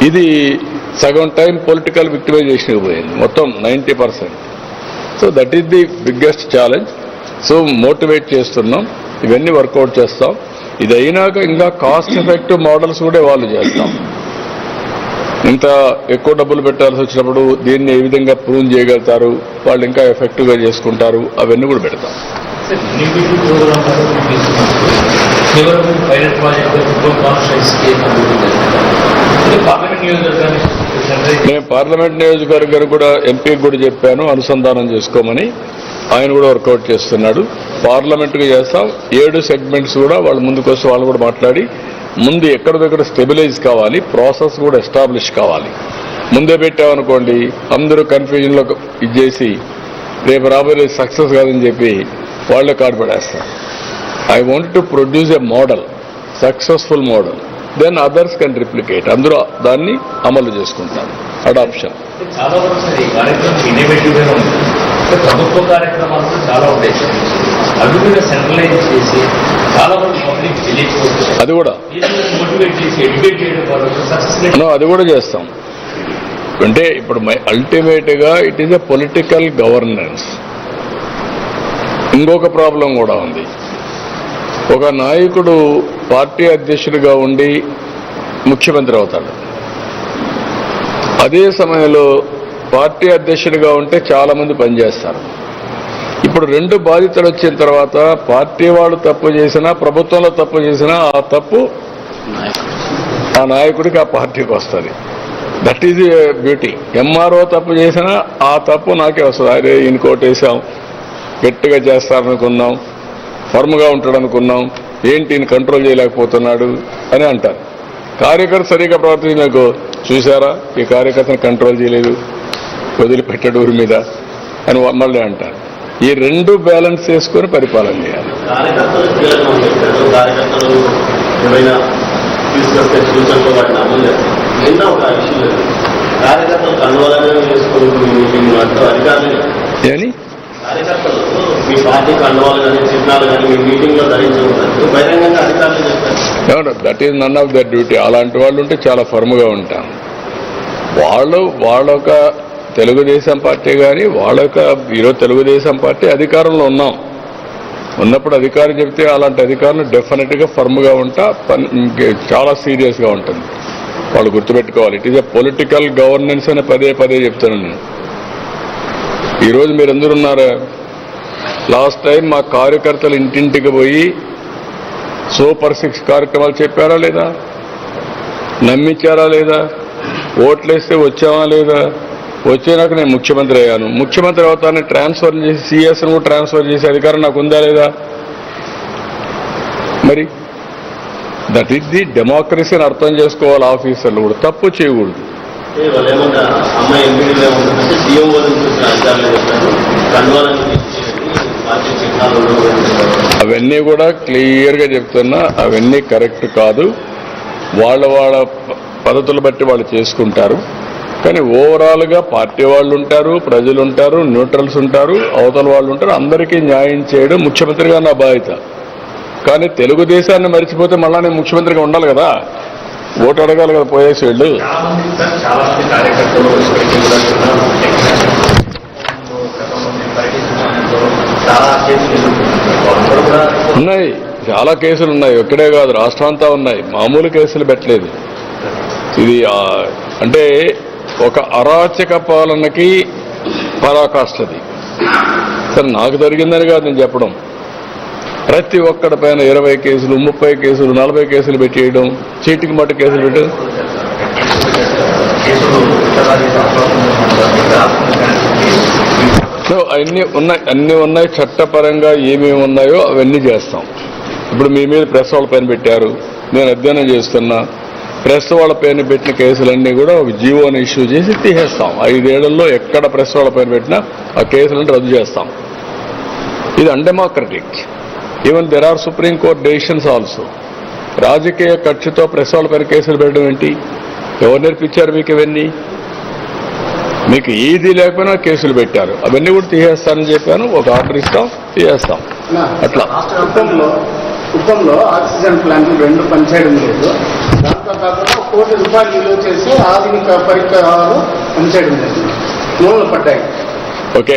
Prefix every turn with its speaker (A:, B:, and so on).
A: ఇది సగం time political victimisation పోయింది, మొత్తం 90%. So that is the biggest challenge. So motivate చేస్తున్నాం, ఇవన్నీ వర్కౌట్ చేస్తాం. ఇది అయినాక ఇంకా కాస్ట్ ఎఫెక్టివ్ మోడల్స్ కూడా వాళ్ళు చేస్తాం. ఇంత ఎక్కువ డబ్బులు పెట్టాల్సి వచ్చినప్పుడు దీన్ని ఏ విధంగా ప్రూవ్ చేయగలుగుతారు, వాళ్ళు ఇంకా ఎఫెక్టివ్గా చేసుకుంటారు, అవన్నీ కూడా పెడతాం. నేను పార్లమెంట్ నియోజకవర్గానికి కూడా ఎంపీకి కూడా చెప్పాను అనుసంధానం చేసుకోమని. ఆయన కూడా వర్కౌట్ చేస్తున్నాడు. పార్లమెంట్కి చేస్తాం. 7 సెగ్మెంట్స్ కూడా వాళ్ళ ముందుకు వస్తే వాళ్ళు కూడా మాట్లాడి ముందు ఎక్కడ దగ్గర స్టెబిలైజ్ కావాలి, ప్రాసెస్ కూడా ఎస్టాబ్లిష్ కావాలి. ముందే పెట్టామనుకోండి అందరూ కన్ఫ్యూజన్లో ఇది చేసి రేపు రాబోయే సక్సెస్ కాదని చెప్పి వాళ్ళే కార్డు పడేస్తారు. I want to produce a model, successful model, then others can replicate. అందరూ దాన్ని అమలు చేసుకుంటారు. అడాప్షన్
B: చాలా వరకు సార్ ఈ కార్యక్రమం ఇన్నోవేటివ్గా ఉంది. ప్రభుత్వ కార్యక్రమాలు చాలా ఉంటాయి, అవి కూడా సెంట్రలైజ్ చేసి చాలా వరకు పబ్లిక్ తెలియకపోవచ్చు.
A: అది కూడా
B: మోటివేట్ చేసి ఎడ్యుకేట్ చేయడం వరకు సక్సెస్
A: అది కూడా చేస్తాం. అంటే ఇప్పుడు అల్టిమేట్గా it is a political governance. ఇంకొక ప్రాబ్లం కూడా ఉంది. ఒక నాయకుడు పార్టీ అధ్యక్షుడిగా ఉండి ముఖ్యమంత్రి అవుతాడు. అదే సమయంలో పార్టీ అధ్యక్షుడిగా ఉంటే చాలా మంది పనిచేస్తారు. ఇప్పుడు 2 బాధ్యతలు వచ్చిన తర్వాత పార్టీ వాళ్ళు తప్పు చేసినా, ప్రభుత్వంలో తప్పు చేసినా ఆ తప్పు ఆ నాయకుడికి, ఆ పార్టీకి వస్తుంది. That is beauty. ఎంఆర్ఓ తప్పు చేసినా ఆ తప్పు నాకే వస్తుంది. అరే ఈయన కోటేసాం, గట్టిగా చేస్తారనుకున్నాం, ఫర్మ్గా ఉంటాడు అనుకున్నాం, ఏంటి ఈయన కంట్రోల్ చేయలేకపోతున్నాడు అని అంటారు. కార్యకర్త సరిగ్గా ప్రవర్తించకు, చూసారా ఈ కార్యకర్తను కంట్రోల్ చేయలేదు, వదిలిపెట్టాడు ఊరి మీద అని మళ్ళీ అంటారు. ఈ 2 బ్యాలెన్స్ చేసుకొని పరిపాలన చేయాలి. Any that is none of their duty. అలాంటి వాళ్ళు ఉంటే చాలా ఫర్మ్గా ఉంటాం. వాళ్ళొక తెలుగుదేశం పార్టీ కానీ వాళ్ళొక ఈరోజు తెలుగుదేశం పార్టీ అధికారంలో ఉన్నప్పుడు అధికారం చెప్తే అలాంటి అధికారులు డెఫినెట్గా ఫర్మ్గా ఉంటా, చాలా సీరియస్గా ఉంటుంది. వాళ్ళు గుర్తుపెట్టుకోవాలి. It is a political governance అని పదే పదే చెప్తున్నాను నేను. ఈరోజు మీరందరూ ఉన్నారా? లాస్ట్ టైం మా కార్యకర్తలు ఇంటింటికి పోయి సూపర్ 6 కార్యక్రమాలు చెప్పారా లేదా? నమ్మించారా లేదా? ఓట్లేస్తే వచ్చామా లేదా? వచ్చేనాక నేను ముఖ్యమంత్రి అయ్యాను. ముఖ్యమంత్రి అవుతానని ట్రాన్స్ఫర్ చేసి సిఎస్ను కూడా ట్రాన్స్ఫర్ చేసే అధికారం నాకు ఉందా లేదా? మరి దట్ ఈస్ ది డెమోక్రసీని అర్థం చేసుకోవాలి. ఆఫీసర్లు కూడా తప్పు చేయకూడదు. అవన్నీ కూడా క్లియర్గా చెప్తున్నా, అవన్నీ కరెక్ట్ కాదు. వాళ్ళ పద్ధతులు బట్టి వాళ్ళు చేసుకుంటారు. కానీ ఓవరాల్గా పార్టీ వాళ్ళు ఉంటారు, ప్రజలు ఉంటారు, న్యూట్రల్స్ ఉంటారు, అవతల వాళ్ళు ఉంటారు. అందరికీ న్యాయం చేయడం ముఖ్యమంత్రిగా నా బాధ్యత. కానీ తెలుగుదేశాన్ని మర్చిపోతే మళ్ళా నేను ముఖ్యమంత్రిగా ఉండాలి కదా, ఓటు అడగాలి కదా పోయేసి వెళ్ళు. ఉన్నాయి, చాలా కేసులు ఉన్నాయి. ఒక్కడే కాదు, రాష్ట్రం అంతా ఉన్నాయి. మామూలు కేసులు పెట్టలేదు. ఇది అంటే ఒక అరాచక పాలనకి పరాకాష్ఠది. సరే నాకు జరిగిందని కాదు నేను చెప్పడం. ప్రతి ఒక్కడి పైన 20 కేసులు, 30 కేసులు, 40 కేసులు పెట్టేయడం, చీటికి మట్టు కేసులు పెట్టడం. అన్నీ ఉన్నాయి. చట్టపరంగా ఏమేమి ఉన్నాయో అవన్నీ చేస్తాం. ఇప్పుడు మీ మీద ప్రెస్ వాళ్ళ పైన పెట్టారు, నేను అధ్యయనం చేస్తున్నా. ప్రెస్ వాళ్ళ పైన పెట్టిన కేసులన్నీ కూడా ఒక జీవోని ఇష్యూ చేసి తీసేస్తాం. 5 ఏళ్లలో ఎక్కడ ప్రెస్ వాళ్ళ పైన పెట్టినా ఆ కేసులను రద్దు చేస్తాం. ఇది undemocratic. Even there are supreme court decisions also. రాజకీయ కక్షతో ప్రెస్ వాళ్ళ పైన కేసులు పెట్టడం ఏంటి? ఎవరు నేర్పించారు మీకు ఇవన్నీ? మీకు ఏది లేకపోయినా కేసులు పెట్టారు. అవన్నీ కూడా తీసేస్తానని చెప్పాను. ఒక ఆర్డర్ ఇస్తాం, తీసేస్తాం. అట్లా
C: కుప్పంలో ఆక్సిజన్ ప్లాంట్లు 2 పనిచేయడం లేదు. దాంతో కాకుండా ₹1 కోటి విలువ చేసి ఆధునిక పరికరాలు పనిచేయడం లేదు, మూలలు పడ్డాయి.